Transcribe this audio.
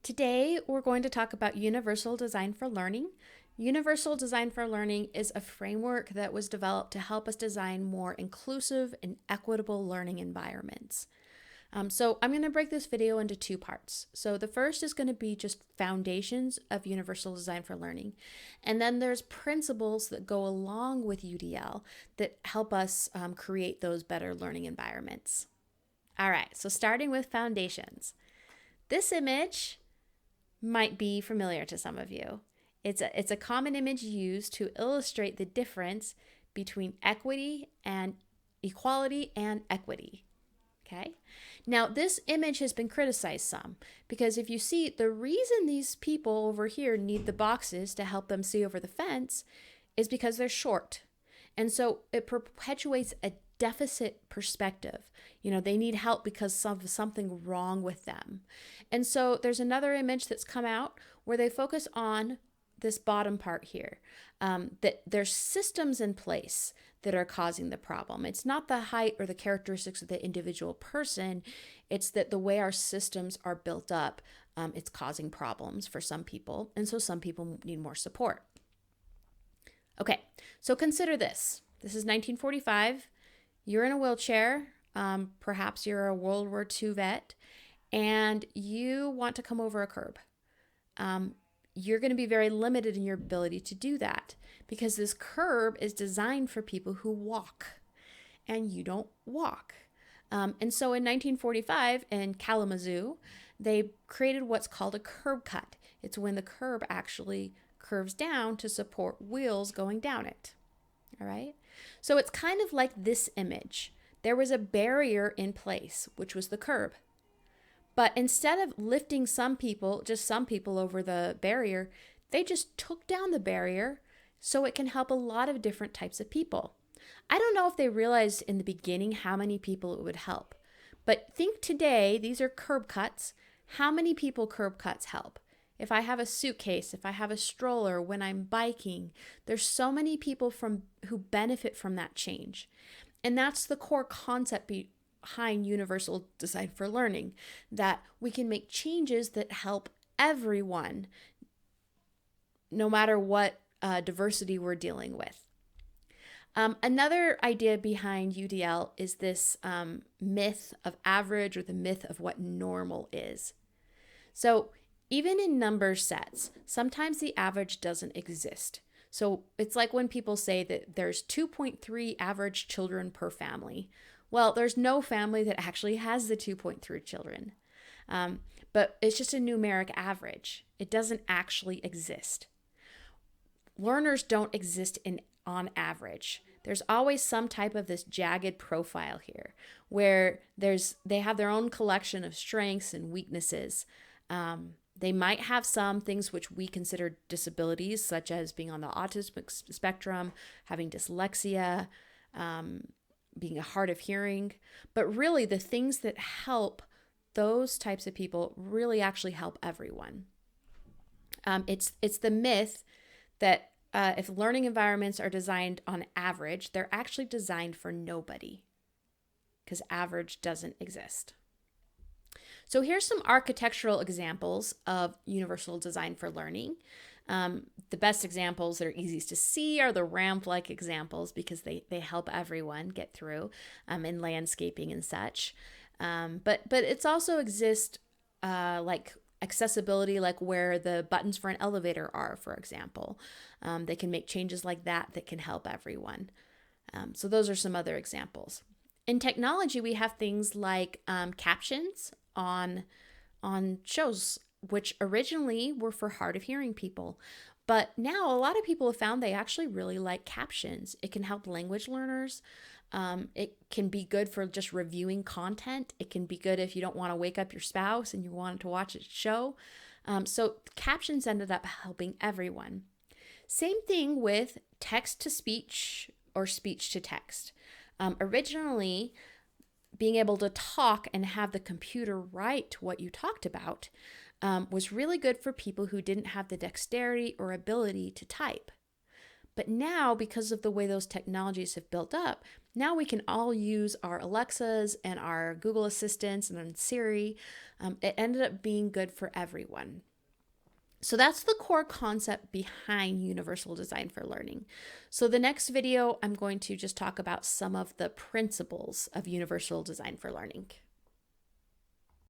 Today, we're going to talk about Universal Design for Learning. Universal Design for Learning is a framework that was developed to help us design more inclusive and equitable learning environments. So I'm going to break this video into two parts. So the first is going to be just foundations of Universal Design for Learning. And then there's principles that go along with UDL that help us create those better learning environments. All right, so starting with foundations. This image might be familiar to some of you. It's a common image used to illustrate the difference between equity and equality and equity. Okay. Now, this image has been criticized some because if you see, the reason these people over here need the boxes to help them see over the fence is because they're short. And so it perpetuates a deficit perspective. You know, they need help because of something wrong with them. And so there's another image that's come out where they focus on this bottom part here, that there's systems in place that are causing the problem. It's not the height or the characteristics of the individual person. It's that the way our systems are built up, it's causing problems for some people. And so some people need more support. Okay, so consider this. This is 1945. You're in a wheelchair. Perhaps you're a World War II vet, and you want to come over a curb. You're going to be very limited in your ability to do that because this curb is designed for people who walk, and you don't walk. And so in 1945 in Kalamazoo, they created what's called a curb cut. It's when the curb actually curves down to support wheels going down it. All right. So it's kind of like this image. There was a barrier in place, which was the curb. But instead of lifting some people over the barrier, they just took down the barrier so it can help a lot of different types of people. I don't know if they realized in the beginning how many people it would help. But think today, these are curb cuts. How many people curb cuts help? If I have a suitcase, if I have a stroller, when I'm biking, there's so many people who benefit from that change. And that's the core concept behind Universal Design for Learning, that we can make changes that help everyone, no matter what diversity we're dealing with. Another idea behind UDL is this myth of average, or the myth of what normal is. So even in number sets, sometimes the average doesn't exist. So it's like when people say that there's 2.3 average children per family. Well, there's no family that actually has the 2.3 children. But it's just a numeric average. It doesn't actually exist. Learners don't exist on average. There's always some type of this jagged profile here where they have their own collection of strengths and weaknesses. They might have some things which we consider disabilities, such as being on the autism spectrum, having dyslexia, being hard of hearing. But really, the things that help those types of people really actually help everyone. It's the myth that if learning environments are designed on average, they're actually designed for nobody, because average doesn't exist. So here's some architectural examples of Universal Design for Learning. The best examples that are easiest to see are the ramp-like examples because they help everyone get through in landscaping and such. But it's also exist like accessibility, like where the buttons for an elevator are, for example. They can make changes like that can help everyone. So those are some other examples. In technology, we have things like captions on shows, which originally were for hard of hearing people. But now a lot of people have found they actually really like captions. It can help language learners. It can be good for just reviewing content. It can be good if you don't want to wake up your spouse and you want to watch a show. So captions ended up helping everyone. Same thing with text to speech or speech to text. Originally, being able to talk and have the computer write what you talked about was really good for people who didn't have the dexterity or ability to type. But now, because of the way those technologies have built up, Now we can all use our Alexas and our Google Assistants and Siri. It ended up being good for everyone. So that's the core concept behind universal design for learning. So the next video, I'm going to just talk about some of the principles of universal design for learning.